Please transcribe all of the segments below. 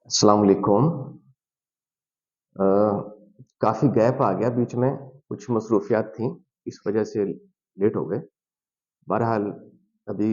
अस्सलाम वालेकुम। अ, काफ़ी गैप आ गया बीच में, कुछ मसरूफियात थी, इस वजह से लेट हो गए। बहरहाल अभी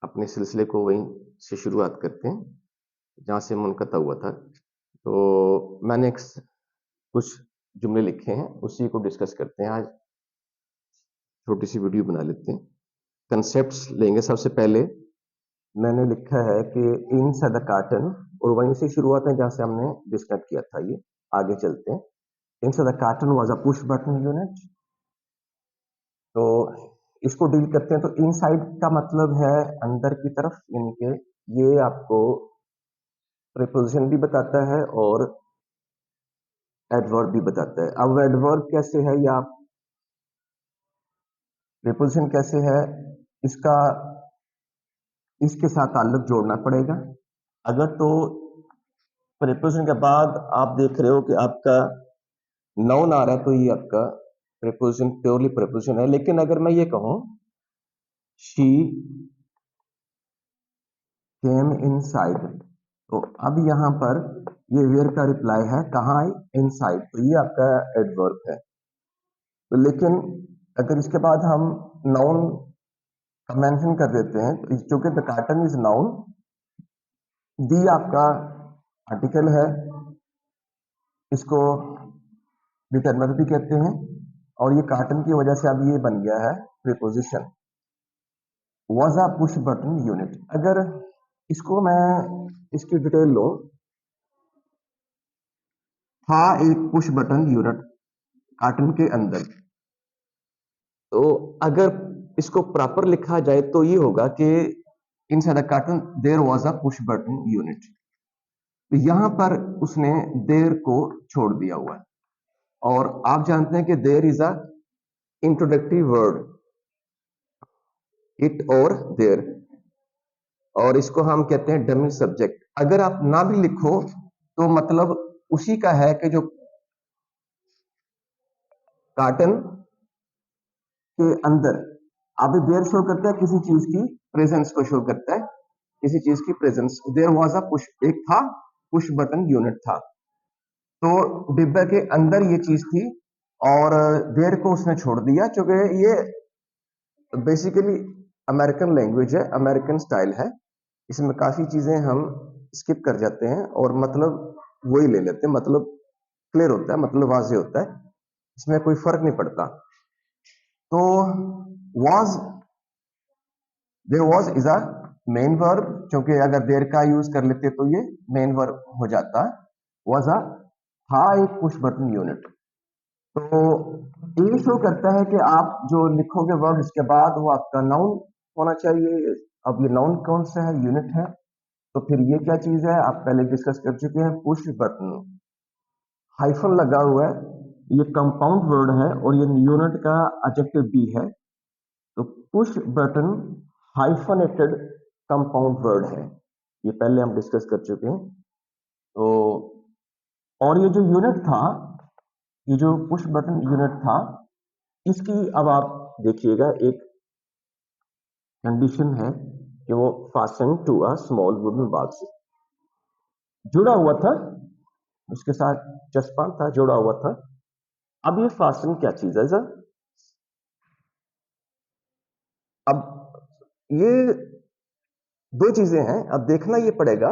अपने सिलसिले को वहीं से शुरुआत करते हैं, जहाँ से मुनक़ता हुआ था। तो मैंने कुछ जुमले लिखे हैं, उसी को डिस्कस करते हैं आज। छोटी-सी वीडियो बना लेते हैं। कॉन्सेप्ट्स लेंगे सबसे पहले। मैंने लिखा है कि इनसाइड द कार्टन और वहीं से शुरुआत है जहाँ से हमने डिस्कस किया था ये। आगे चलते हैं। Inside the carton was a push button unit। तो इसको डील करते हैं। तो इनसाइड का मतलब है अंदर की तरफ, यानी कि ये आपको प्रीपोजिशन भी बताता है और एडवर्ब भी बताता है। अब एडवर्ब कैसे है या प्रीपोजिशन कैसे है, इसका इसके साथ ताल्लुक जोड़ना पड़ेगा। अगर तो प्रीपोजिशन के बाद आप देख रहे हो कि आपका नाउन आ रहा है, तो ये आपका प्रीपोजिशन प्योरली प्रीपोजिशन है। लेकिन अगर मैं ये कहूं शी केम इनसाइड, तो अब यहां पर ये वेयर का रिप्लाई है, कहाँ आई, इनसाइड, तो ये आपका एडवर्ब है। तो लेकिन अगर इसके बाद हम नाउन का मेंशन कर देते हैं, तो चूंकि द कार्टन इज नाउन, दी आपका आर्टिकल है, इसको डिटरमिनर भी कहते हैं, और ये कार्टन की वजह से अब ये बन गया है preposition. Was a push button unit. अगर इसको मैं इसकी डिटेल लूं, था एक पुश बटन यूनिट कार्टन के अंदर। तो अगर इसको प्रॉपर लिखा जाए तो ये होगा कि inside the carton there was a push button unit. तो यहां पर उसने देयर को छोड़ दिया हुआ है, और आप जानते हैं कि there is a introductory word, it और देयर, और इसको हम कहते हैं डमी सब्जेक्ट। अगर आप ना भी लिखो तो मतलब उसी का है कि जो कार्टन के अंदर अब देयर शो करता है किसी चीज की प्रेजेंस को शो करता है, किसी चीज की presence. There was a push, एक था पुश बटन यूनिट था, तो डिब्बे के अंदर ये चीज थी, और देयर को उसने छोड़ दिया, क्योंकि ये बेसिकली अमेरिकन लैंग्वेज है, अमेरिकन स्टाइल है। इसमें काफी चीजें हम स्किप कर जाते हैं और मतलब वही ले लेते हैं, मतलब क्लियर होता है, मतलब वाजे होता है, इसमें कोई फर्क नहीं पड़ता। तो was, there was is a main verb, क्योंकि अगर देर का यूज कर लेते तो ये मेन वर्ब हो जाता। वाज अ, था एक पुश बटन यूनिट। तो ये शो करता है कि आप जो लिखोगे वर्ब, इसके बाद वो आपका नाउन होना चाहिए। अब ये नाउन कौन सा है, यूनिट है, तो फिर ये क्या चीज है, आप पहले डिस्कस कर चुके हैं, पुश बटन। हाइफन लगा हुआ है, ये कंपाउंड वर्ड है, और ये यूनिट का एडजेक्टिव भी है। तो push button hyphenated compound word है, ये पहले हम डिस्कस कर चुके हैं। तो और ये जो यूनिट था, ये जो पुश बटन यूनिट था, इसकी अब आप देखिएगा एक कंडीशन है कि वो fasten to a small wooden box, जुड़ा हुआ था, उसके साथ चस्पा था, जुड़ा हुआ था। अब ये फास्टन क्या चीज है सर? अब ये दो चीजें हैं, अब देखना ये पड़ेगा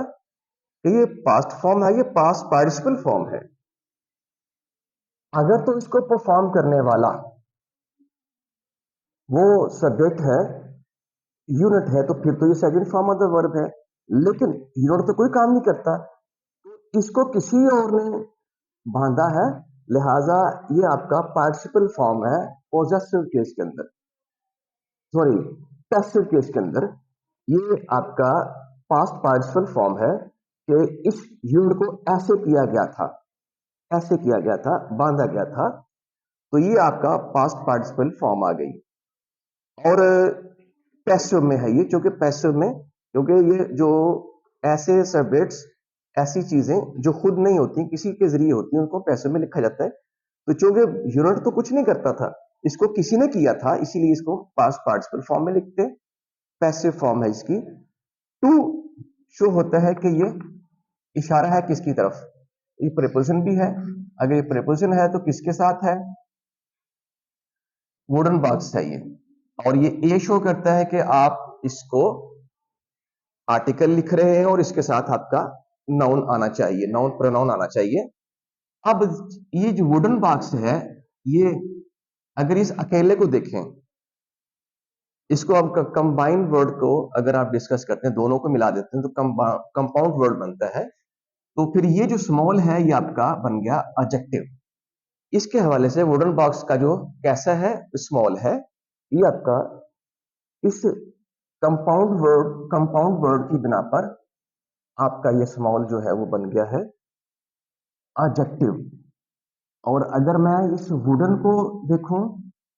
कि ये पास्ट फॉर्म है, ये पास्ट पार्टिसिपल फॉर्म है। अगर तो इसको परफॉर्म करने वाला वो सब्जेक्ट है, यूनिट है, तो फिर तो ये second form of the verb है। लेकिन यूनिट तो कोई काम नहीं करता, इसको किसी और ने बांधा है, लिहाजा ये आपका पार्टिसिपल फॉर्म है पॉजेसिव केस के अंदर, सॉरी पैसिव केस के अंदर। ये आपका पास्ट पार्टिसिपल फॉर्म है कि इस यूनिट को ऐसे किया गया था, ऐसे किया गया था, बांधा गया था, तो ये आपका पास्ट पार्टिसिपल फॉर्म आ गई। और पैसिव में है ये, क्योंकि पैसिव में, क्योंकि ये जो ऐसे सब्जेक्ट्स, ऐसी चीजें जो खुद नहीं होती, किसी के जरिए होती हैं, उनको पैसिव में लिखा जाता है। तो चूंकि यूनिट तो कुछ नहीं करता था, इसको किसी ने किया था, इसीलिए इसको पास्ट पार्टिसिपल फॉर्म में लिखते हैं, पैसिव फॉर्म है इसकी। टू शो होता है कि ये इशारा है किसकी तरफ? ये प्रीपोजिशन भी है। अगर ये प्रीपोजिशन है तो किसके साथ है? वुडन बॉक्स है ये। और ये शो करता है कि आप इसको आर्टिकल लिख रहे हैं और इसके साथ आपका नाउन आना चाहिए, नाउन प्रोनाउन आना चाहिए। अब ये जो वुडन बॉक्स है, ये अगर इस अकेले को देखें, इसको अब कंबाइंड वर्ड को अगर आप डिस्कस करते हैं, दोनों को मिला देते हैं तो कंपाउंड वर्ड बनता है। तो फिर ये जो स्मॉल है ये आपका बन गया एडजेक्टिव। इसके हवाले से वुडन बॉक्स का जो कैसा है, स्मॉल है, ये आपका इस कंपाउंड वर्ड की बिना पर आपका ये स्मॉल जो है वो बन गया है एडजेक्टिव। और अगर मैं इस वुडन को देखूं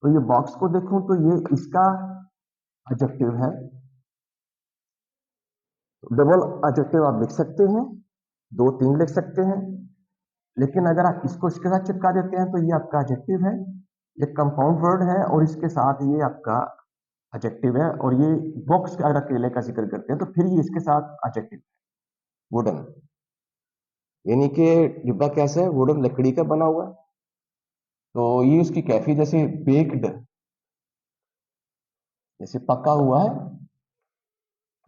तो ये बॉक्स को देखूं तो ये इसका एडजेक्टिव है। डबल एडजेक्टिव आप लिख सकते हैं, 2-3 लिख सकते हैं, लेकिन अगर आप इसको इसके साथ चिपका देते हैं तो ये आपका एडजेक्टिव है। ये कंपाउंड वर्ड है और इसके साथ ये आपका एडजेक्टिव है। और ये बॉक्स का अगर अकेले का जिक्र करते हैं तो फिर ये इसके साथ एडजेक्टिव है, वुडन। यानी कि डिब्बा कैसा है? वुडन, लकड़ी का बना हुआ है। तो ये उसकी कैफी जैसे बेक्ड, जैसे पका हुआ है,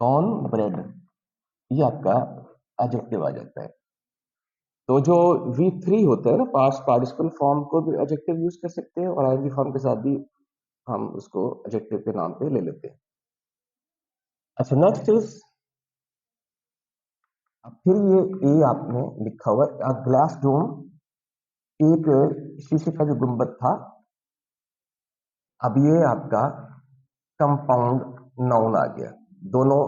कॉर्न ब्रेड, ये आपका एडजेक्टिव आ जाता है। तो जो V3 होता है ना, पास्ट पार्टिसिपल फॉर्म को भी एडजेक्टिव यूज कर सकते हैं और आईएनजी फॉर्म के साथ भी हम उसको एडजेक्टिव के नाम पे ले लेते हैं। अच्छा, नेक्स्ट इज, अब फिर ये ए आपने लिखा हुआ है ग्लास डोम, एक शीशे का जो गुंबद था। अब ये आपका कंपाउंड नाउन आ गया। दोनों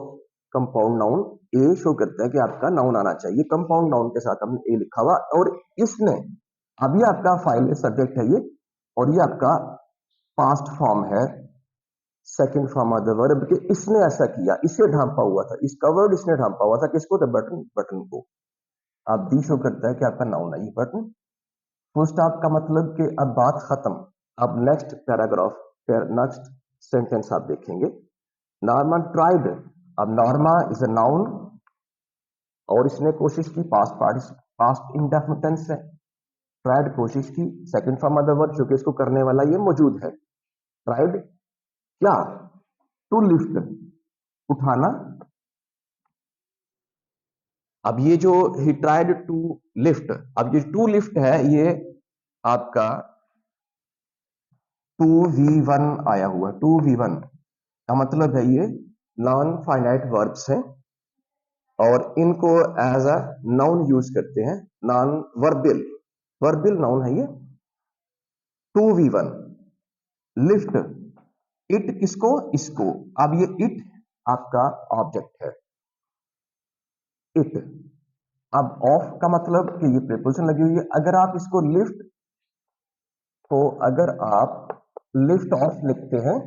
कंपाउंड नाउन, ए शो करता है कि आपका नाउन आना चाहिए, कंपाउंड नाउन के साथ हमने ए लिखा हुआ। और इसने, अब ये आपका फाइल सब्जेक्ट है ये, और ये आपका पास्ट फॉर्म है, second form of the verb के इसने ऐसा किया, इसे ढांपा हुआ था, इसका वर्ड इसने ढांपा हुआ था किसको? द बटन, बटन को। आप दी शो करता है कि आपका नाउन है ये बटन। फुल स्टॉप का मतलब कि अब बात खत्म। अब नेक्स्ट पैराग्राफ, नेक्स्ट सेंटेंस आप देखेंगे। नॉर्मा ट्राइड, अब नॉर्मा इज अ नाउन और इसने कोशिश की, पास्ट इंडेफिनिट टेंस है। ट्राइड कोशिश की, second form of the verb, जो कि इसको करने वाला ये मौजूद है। ट्राइड क्या? टू लिफ्ट, उठाना। अब ये जो ही ट्राइड टू लिफ्ट, अब ये टू लिफ्ट है, ये आपका 2V1 आया हुआ। 2V1 का मतलब है ये नॉन फाइनाइट वर्ब्स हैं और इनको एज अ नाउन यूज करते हैं, नॉन वर्बिल, वर्बिल नाउन है ये। 2V1 लिफ्ट, इट किसको? इसको। अब ये इट आपका ऑब्जेक्ट है, इट। अब ऑफ का मतलब कि ये प्रीपोजिशन लगी हुई है। अगर आप इसको लिफ्ट को अगर आप लिफ्ट ऑफ लिखते हैं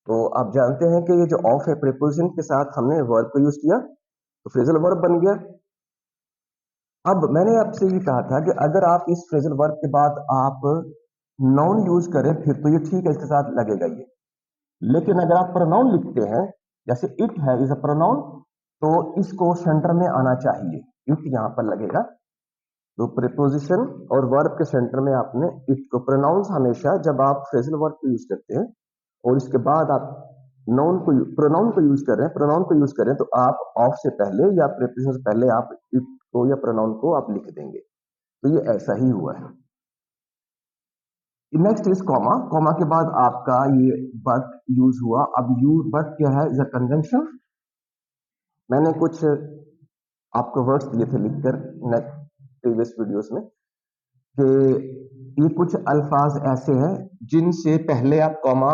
तो आप जानते हैं कि ये जो ऑफ है प्रीपोजिशन के साथ हमने वर्ब को यूज किया तो फ्रेजल वर्ब बन गया। अब मैंने आपसे ये कहा था कि अगर आप इस फ्रेजल वर्ब के बाद आप नाउन यूज करें फिर तो ये ठीक है, इसके साथ लगेगा ये। लेकिन अगर आप प्रोनाउन लिखते हैं, जैसे इट है इज अ प्रोनाउन, तो इसको सेंटर में आना चाहिए, इट यहां पर लगेगा। तो प्रीपोजिशन और वर्ब के सेंटर में आपने इट को। प्रोनाउंस हमेशा जब आप फ्रेजल वर्ब को यूज करते हैं और इसके बाद आप नाउन को, प्रोनाउन को यूज कर रहे हैं, प्रोनाउन को यूज करें तो आप ऑफ से पहले या प्रीपोजिशन से पहले आप इट को या प्रोनाउन को आप लिख देंगे। तो ये ऐसा ही हुआ है। नेक्स्ट इज कॉमा, कॉमा के बाद आपका ये बट यूज हुआ। अब यू बट क्या है? Is a conjunction. मैंने कुछ आपको वर्ड्स दिए थे लिखकर प्रीवियस वीडियोस में कि ये कुछ अल्फाज ऐसे हैं जिनसे पहले आप कॉमा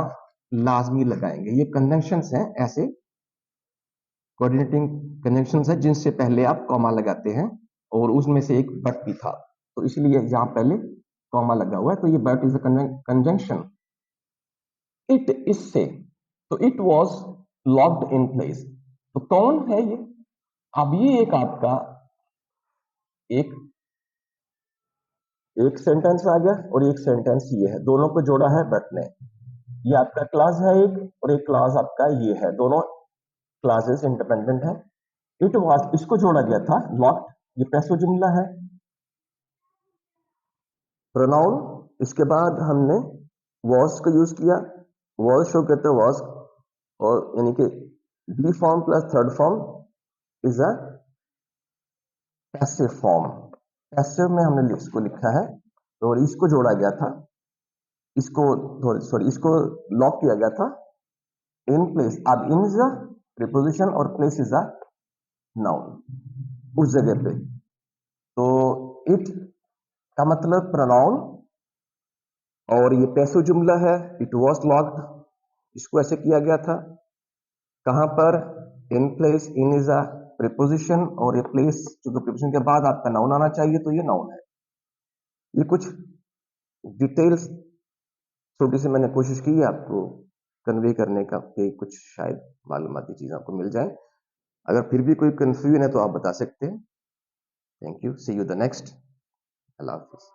लाजमी लगाएंगे। ये कंजंक्शंस हैं, ऐसे कोऑर्डिनेटिंग कंजंक्शंस हैं जिनसे पहले आप कॉमा लगाते हैं और उसमें से एक बट भी था, तो इसलिए यहां पहले कॉमा लगा हुआ है। तो ये but is a conjunction. It, इससे, तो it was locked in place, तो कौन है ये? अब ये एक आपका एक एक सेंटेंस आ गया और एक सेंटेंस ये है, दोनों को जोड़ा है बट ने। ये आपका क्लास है एक और एक क्लास आपका ये है, दोनों क्लासेस इंडिपेंडेंट है। इट वॉज, इसको जोड़ा गया था लॉक्ड ये पैसिव जुमला है। प्रोनाउन, इसके बाद हमने वॉज को यूज किया, वॉज शो करते वॉज, और यानी कि be form plus third form is a passive form. Passive में हमने इसको लिखा है और इसको जोड़ा गया था, इसको सॉरी इसको लॉक किया गया था इन प्लेस। अब इन इज अ प्रीपोजिशन और प्लेस इज अ नाउन उस जगह पे। तो इट का मतलब प्रोनाउन, और ये पैसिव जुमला है, इट वॉज लॉक्ड, इसको ऐसे किया गया था कहां पर, in place, in is a preposition, और ये प्लेस चूंकि प्रीपोजिशन के बाद आपका नाउन आना चाहिए तो ये नाउन है। ये कुछ डिटेल्स छोटी सी मैंने कोशिश की है आपको कन्वे करने का कि कुछ शायद मालूमाती चीज आपको मिल जाए। अगर फिर भी कोई कंफ्यूजन है तो आप बता सकते हैं। Thank you, see you the next. अल्लाह हाफिज।